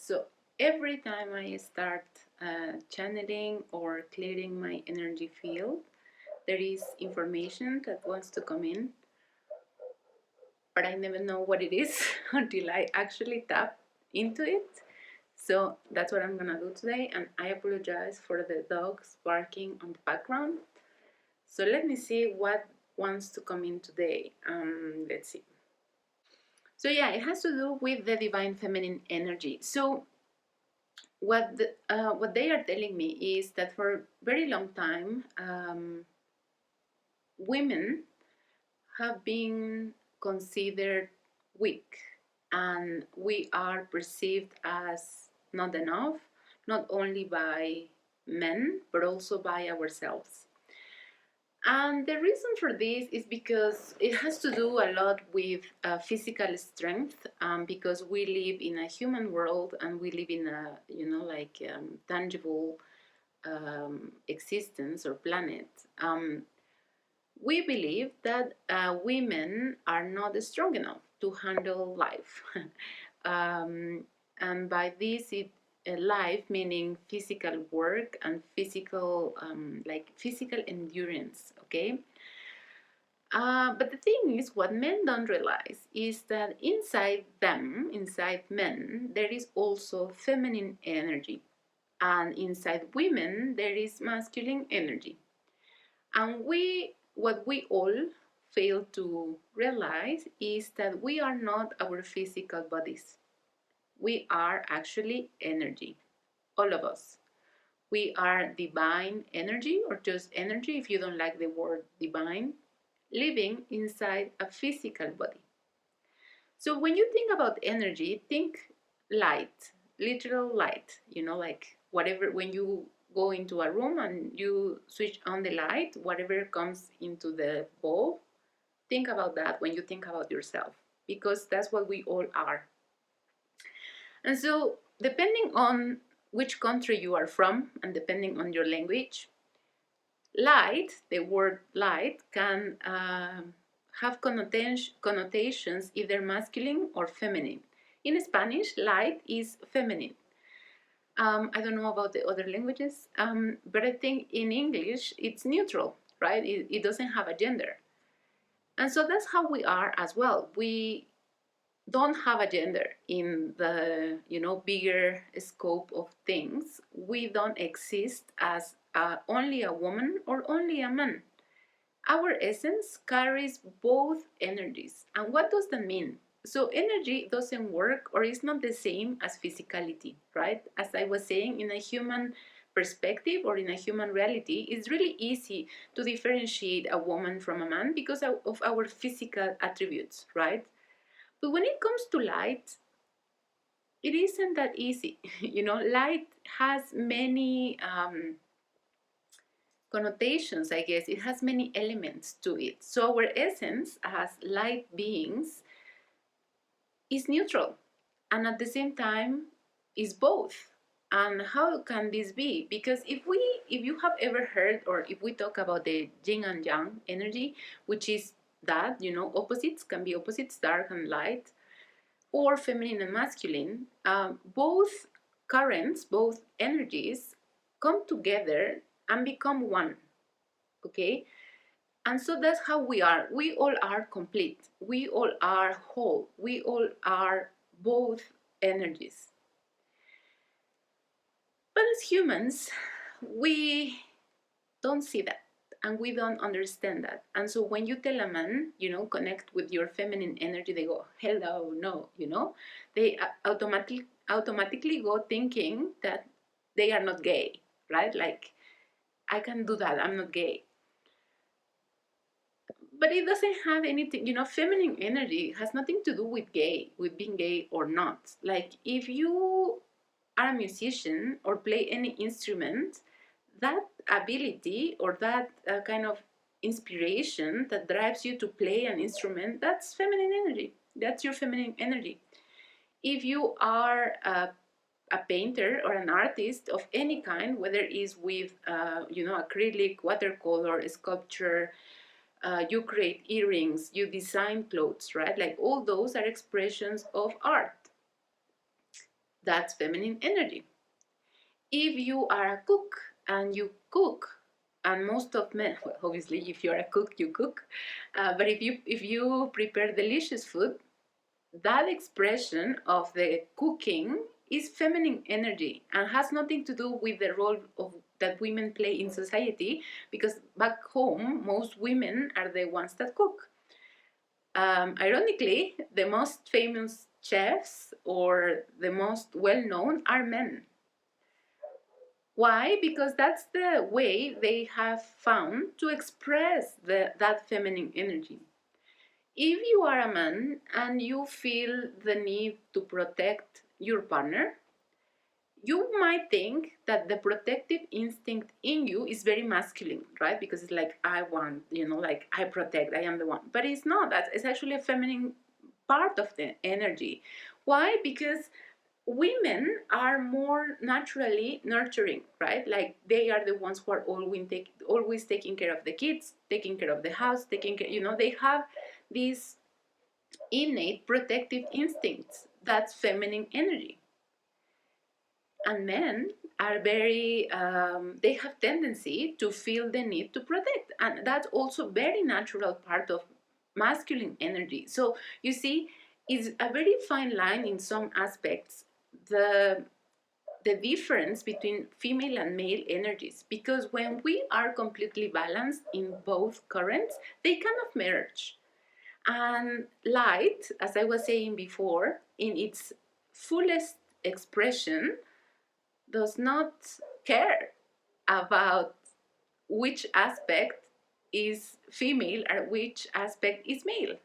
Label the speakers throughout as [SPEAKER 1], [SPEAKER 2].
[SPEAKER 1] So every time I start channeling or clearing my energy field, there is information that wants to come in, but I never know what it is until I actually tap into it. So that's what I'm gonna do today, and I apologize for the dogs barking on the background. So let me see what wants to come in today. Let's see. So yeah, it has to do with the divine feminine energy. So what they are telling me is that for a very long time, women have been considered weak, and we are perceived as not enough, not only by men but also by ourselves. And the reason for this is because it has to do a lot with physical strength, because we live in a human world and we live in a, tangible existence or planet. We believe that women are not strong enough to handle life. um, and by this, life meaning physical work and physical endurance, okay? But the thing is, what men don't realize is that inside them, inside men, there is also feminine energy. And inside women, there is masculine energy. And what we all fail to realize is that we are not our physical bodies. We are actually energy, all of us. We are divine energy, or just energy if you don't like the word divine, living inside a physical body. So when you think about energy, think light, literal light, like whatever, when you go into a room and you switch on the light, whatever comes into the bulb, think about that when you think about yourself, because that's what we all are. And so, depending on which country you are from and depending on your language, light, the word light, can have connotations either masculine or feminine. In Spanish, light is feminine. I don't know about the other languages, but I think in English it's neutral, right? It doesn't have a gender. And so that's how we are as well. We don't have a gender in the bigger scope of things. We don't exist as only a woman or only a man. Our essence carries both energies. And what does that mean? So energy doesn't work or is not the same as physicality, right? As I was saying, in a human perspective or in a human reality, it's really easy to differentiate a woman from a man because of our physical attributes, right? But when it comes to light, it isn't that easy. Light has many connotations, I guess. It has many elements to it. So our essence as light beings is neutral and at the same time is both. And how can this be? Because if you have ever heard, or if we talk about the yin and yang energy, which is that, opposites can be opposites, dark and light, or feminine and masculine, both currents, both energies come together and become one. Okay? And so that's how we are. We all are complete. We all are whole. We all are both energies. But as humans, we don't see that and we don't understand that. And so when you tell a man, connect with your feminine energy, they go, hello, no, they automatically go thinking that they are not gay, right? Like, I can do that, I'm not gay. But it doesn't have anything, feminine energy has nothing to do with being gay or not. Like, if you are a musician or play any instrument, that ability or that kind of inspiration that drives you to play an instrument, that's feminine energy. That's your feminine energy. If you are a painter or an artist of any kind, whether it's with acrylic, watercolor, sculpture, you create earrings, you design clothes, right? Like, all those are expressions of art. That's feminine energy. If you are a cook and you cook, and most of men, well, obviously, if you're a cook, you cook. But if you prepare delicious food, that expression of the cooking is feminine energy and has nothing to do with the role that women play in society, because back home most women are the ones that cook. Ironically, the most famous chefs or the most well known are men. Why? Because that's the way they have found to express that feminine energy. If you are a man and you feel the need to protect your partner, you might think that the protective instinct in you is very masculine, right? Because it's like, I want, like I protect, I am the one. But it's not. It's actually a feminine part of the energy. Why? Because women are more naturally nurturing, right? Like they are the ones who are always taking care of the kids, taking care of the house, taking care, they have these innate protective instincts. That's feminine energy. And men are very, they have tendency to feel the need to protect. And that's also very natural part of masculine energy. So you see, it's a very fine line in some aspects. The difference between female and male energies, because when we are completely balanced in both currents, they kind of merge. And light, as I was saying before, in its fullest expression, does not care about which aspect is female or which aspect is male.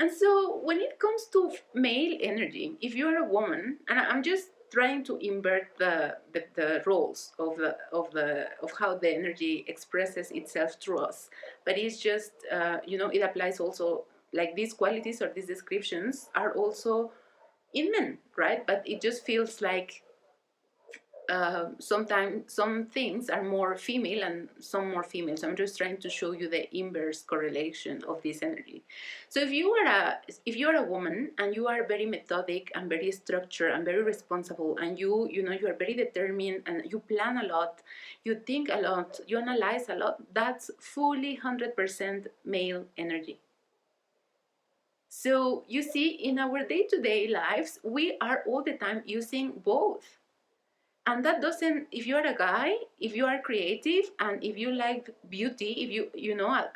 [SPEAKER 1] And so when it comes to male energy, if you are a woman, and I'm just trying to invert the roles of how the energy expresses itself through us, but it's just it applies also, like these qualities or these descriptions are also in men, right? But it just feels like sometimes some things are more female and some more female. So I'm just trying to show you the inverse correlation of this energy. So if you're a woman and you are very methodic and very structured and very responsible, and you are very determined and you plan a lot, you think a lot, you analyze a lot, that's fully 100% male energy. So you see, in our day-to-day lives, we are all the time using both. And that doesn't, if you're a guy, if you are creative and if you like beauty, if you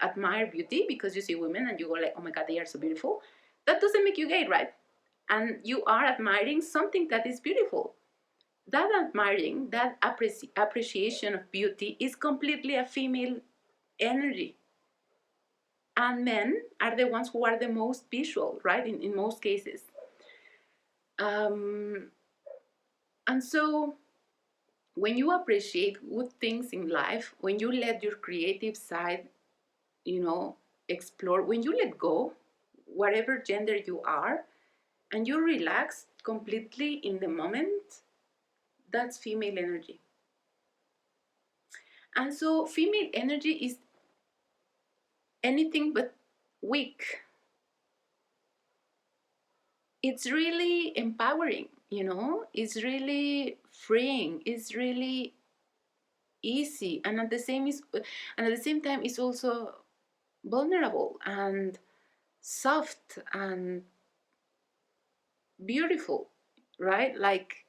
[SPEAKER 1] admire beauty because you see women and you go like, oh my god, they are so beautiful, that doesn't make you gay, right? And you are admiring something that is beautiful. That admiring, that appreciation of beauty is completely a female energy. And men are the ones who are the most visual, right, in most cases. um, and so when you appreciate good things in life, when you let your creative side, explore, when you let go, whatever gender you are, and you relax completely in the moment, that's female energy. And so female energy is anything but weak. It's really empowering, it's really freeing, it's really easy, and at the same time it's also vulnerable and soft and beautiful, right? Like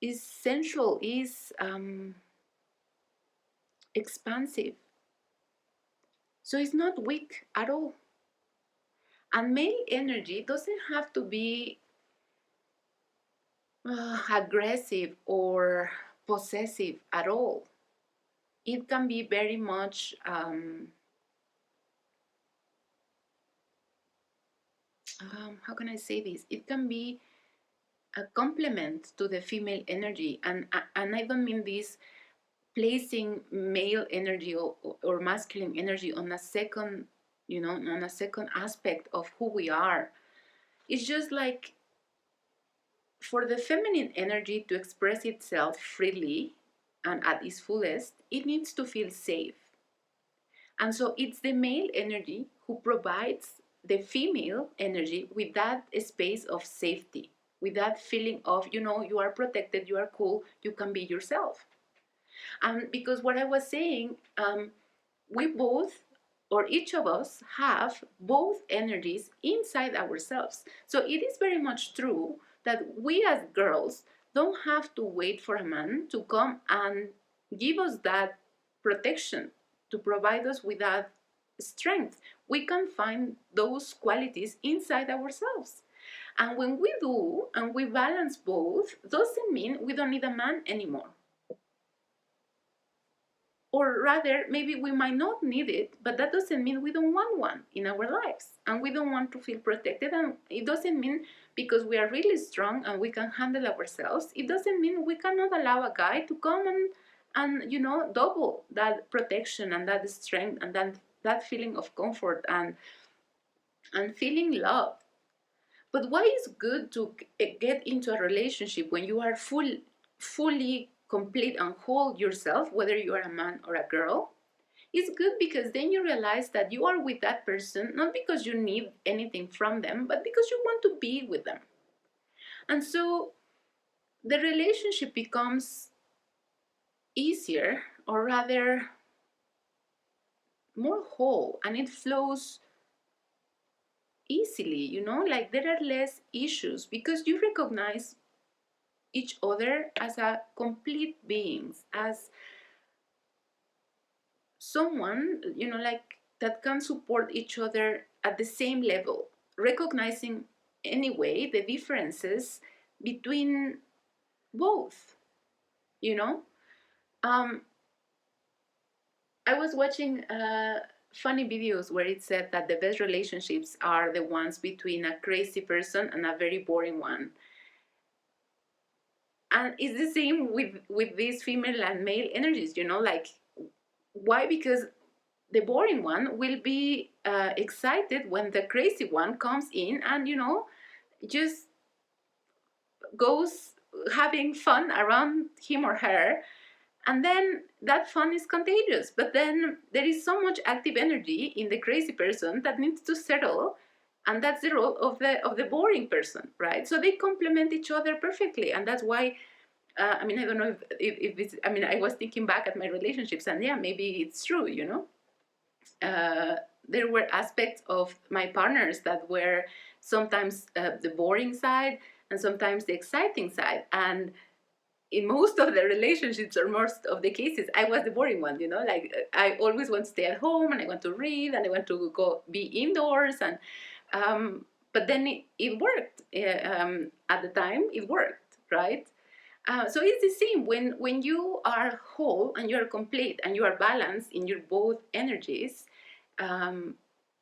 [SPEAKER 1] is sensual, is expansive. So it's not weak at all. And male energy doesn't have to be aggressive or possessive at all. It can be very much how can I say this? It can be a complement to the female energy, and I don't mean this placing male energy or masculine energy on a second, on a second aspect of who we are. It's just like for the feminine energy to express itself freely and at its fullest, it needs to feel safe. And so it's the male energy who provides the female energy with that space of safety. with that feeling of, you are protected, you are cool, you can be yourself. And because what I was saying, we both, or each of us, have both energies inside ourselves. So it is very much true that we as girls don't have to wait for a man to come and give us that protection, to provide us with that strength. We can find those qualities inside ourselves. And when we do and we balance both, doesn't mean we don't need a man anymore. Or rather, maybe we might not need it, but that doesn't mean we don't want one in our lives. And we don't want to feel protected. And it doesn't mean because we are really strong and we can handle ourselves, it doesn't mean we cannot allow a guy to come and double that protection and that strength and that feeling of comfort and feeling loved. But why is good to get into a relationship when you are fully complete and whole yourself, whether you are a man or a girl? It's good because then you realize that you are with that person not because you need anything from them, but because you want to be with them. And so the relationship becomes easier, or rather more whole, and it flows easily, like there are less issues because you recognize each other as a complete beings, as someone, like that can support each other at the same level, recognizing anyway the differences between both, you know. Um, I was watching funny videos where it said that the best relationships are the ones between a crazy person and a very boring one. And it's the same with these female and male energies, like why? Because the boring one will be excited when the crazy one comes in and just goes having fun around him or her, and then that fun is contagious. But then there is so much active energy in the crazy person that needs to settle, and that's the role of the boring person, right? So they complement each other perfectly, and that's why I don't know if it's, I was thinking back at my relationships, and yeah, maybe it's true, there were aspects of my partners that were sometimes the boring side and sometimes the exciting side. And in most of the relationships or most of the cases, I was the boring one, like I always want to stay at home and I want to read and I want to go be indoors. And but then it worked. At the time, it worked, right? So it's the same when you are whole and you are complete and you are balanced in your both energies. um,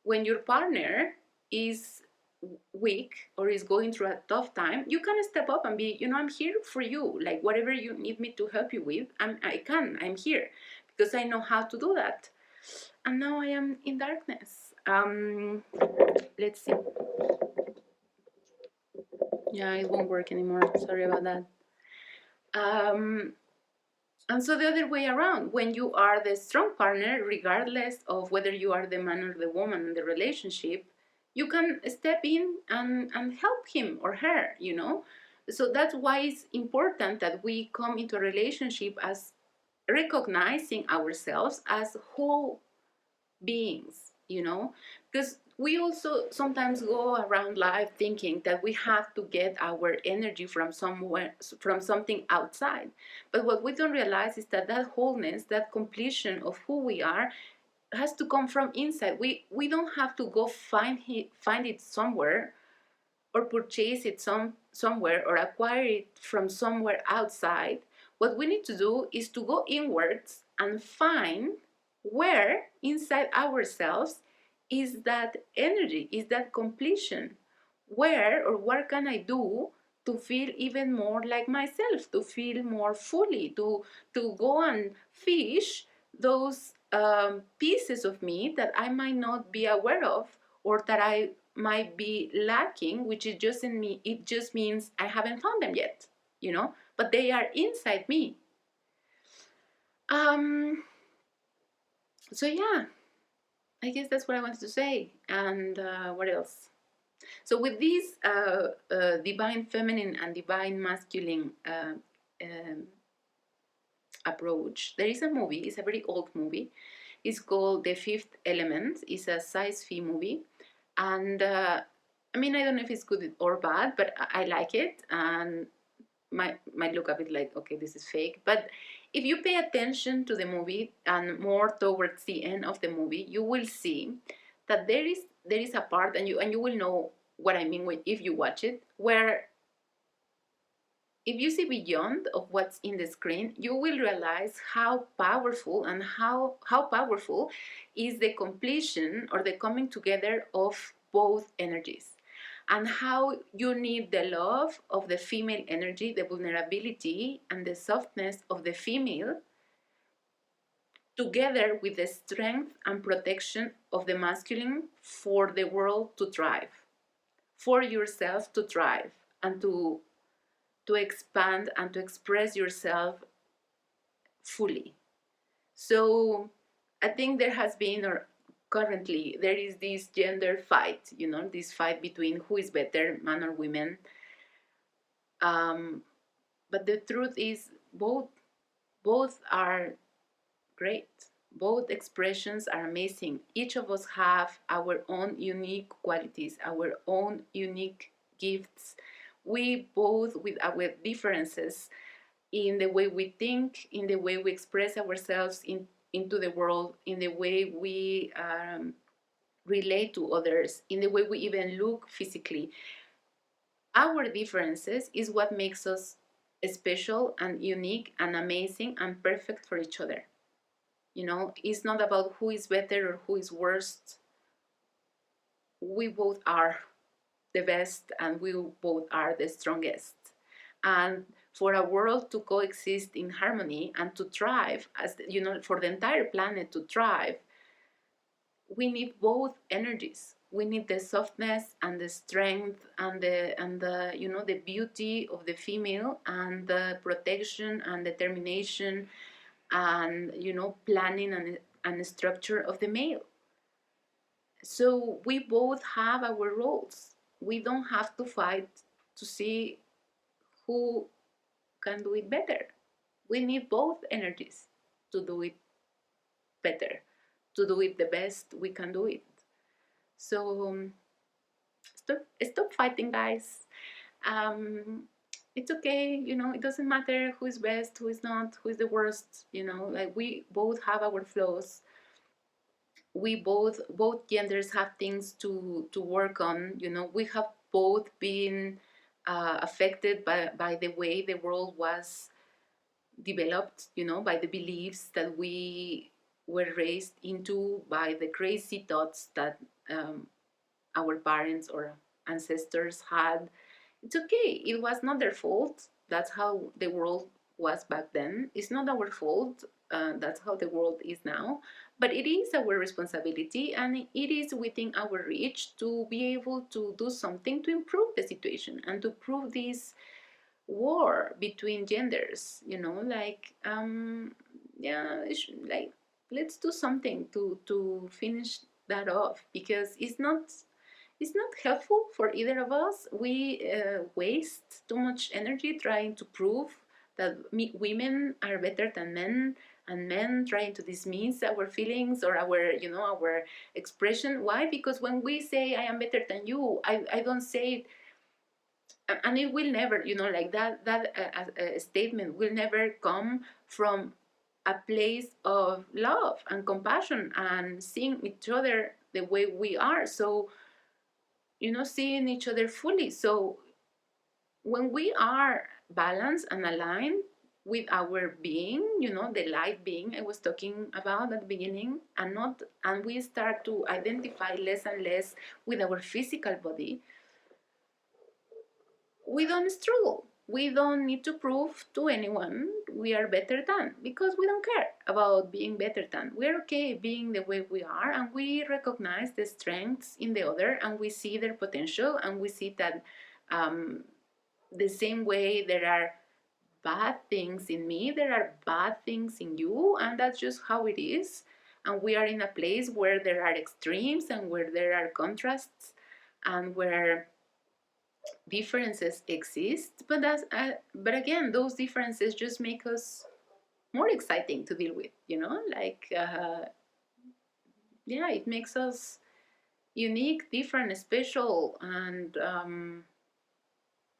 [SPEAKER 1] when your partner is weak or is going through a tough time, you can step up and be, I'm here for you. Like whatever you need me to help you with, I'm here because I know how to do that. And now I am in darkness. Let's see. Yeah, it won't work anymore. Sorry about that. Um, And so the other way around, when you are the strong partner, regardless of whether you are the man or the woman in the relationship, you can step in and help him or her. So that's why it's important that we come into a relationship as recognizing ourselves as whole beings, because we also sometimes go around life thinking that we have to get our energy from somewhere, from something outside. But what we don't realize is that wholeness, that completion of who we are, has to come from inside. We don't have to go find it somewhere, or purchase it somewhere, or acquire it from somewhere outside. What we need to do is to go inwards and find where inside ourselves is that energy, is that completion. Where or what can I do to feel even more like myself, to feel more fully, to go and fish those pieces of me that I might not be aware of, or that I might be lacking, which is just in me. It just means I haven't found them yet, but they are inside me. Um, so yeah, I guess that's what I wanted to say. And what else? So with this divine feminine and divine masculine um, approach, there is a movie. It's a very old movie. It's called The Fifth Element. It's a sci-fi movie, and I mean, I don't know if it's good or bad, but I like it, and might look a bit like, okay, this is fake. But if you pay attention to the movie and more towards the end of the movie, you will see that there is a part, and you will know what I mean if you watch it, where if you see beyond of what's in the screen, you will realize how powerful and how powerful is the completion or the coming together of both energies, and how you need the love of the female energy, the vulnerability and the softness of the female, together with the strength and protection of the masculine for the world to thrive, for yourself to thrive, and to expand and to express yourself fully. So I think there has been, or currently there is this gender fight, this fight between who is better, man or women. um, but the truth is both are great. Both expressions are amazing. Each of us have our own unique qualities, our own unique gifts. We both, with our differences in the way we think, in the way we express ourselves into the world, in the way we relate to others, in the way we even look physically. Our differences is what makes us special and unique and amazing and perfect for each other. It's not about who is better or who is worst. We both are the best and we both are the strongest. And for a world to coexist in harmony and to thrive, for the entire planet to thrive, we need both energies. We need the softness and the strength and the beauty of the female, and the protection and determination and planning and structure of the male. So we both have our roles. We don't have to fight to see who can do it better. We need both energies to do it better, to do it the best we can do it. So stop fighting, guys. Um, it's okay, it doesn't matter who is best, who is not, who is the worst. Like, we both have our flaws. We both genders have things to work on. We have both been affected by the way the world was developed, by the beliefs that we were raised into, by the crazy thoughts that our parents or ancestors had. It's okay. It was not their fault. That's how the world was back then. It's not our fault. That's how the world is now. But it is our responsibility, and it is within our reach to be able to do something to improve the situation and to prove this war between genders. Yeah, like, let's do something to finish that off, because it's not helpful for either of us. We waste too much energy trying to prove that women are better than men, and men trying to dismiss our feelings or our expression. Why? Because when we say I am better than you, I don't say it, and it will never, like that statement will never come from a place of love and compassion and seeing each other the way we are. So, seeing each other fully. So when we are balanced and aligned with our being, the light being I was talking about at the beginning, and we start to identify less and less with our physical body, we don't struggle. We don't need to prove to anyone we are better than, because we don't care about being better than. We're okay being the way we are, and we recognize the strengths in the other, and we see their potential, and we see that the same way there are bad things in me, there are bad things in you, and that's just how it is. And we are in a place where there are extremes and where there are contrasts, and where differences exist, but but again, those differences just make us more exciting to deal with, like yeah, it makes us unique, different, special, and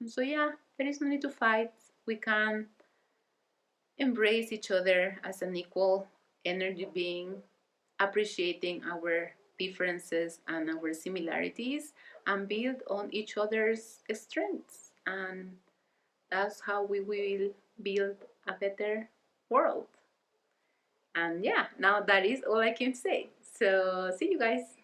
[SPEAKER 1] so yeah, there is no need to fight. We can embrace each other as an equal energy being, appreciating our differences and our similarities, and build on each other's strengths. And that's how we will build a better world. And yeah, now that is all I can say. So, see you guys.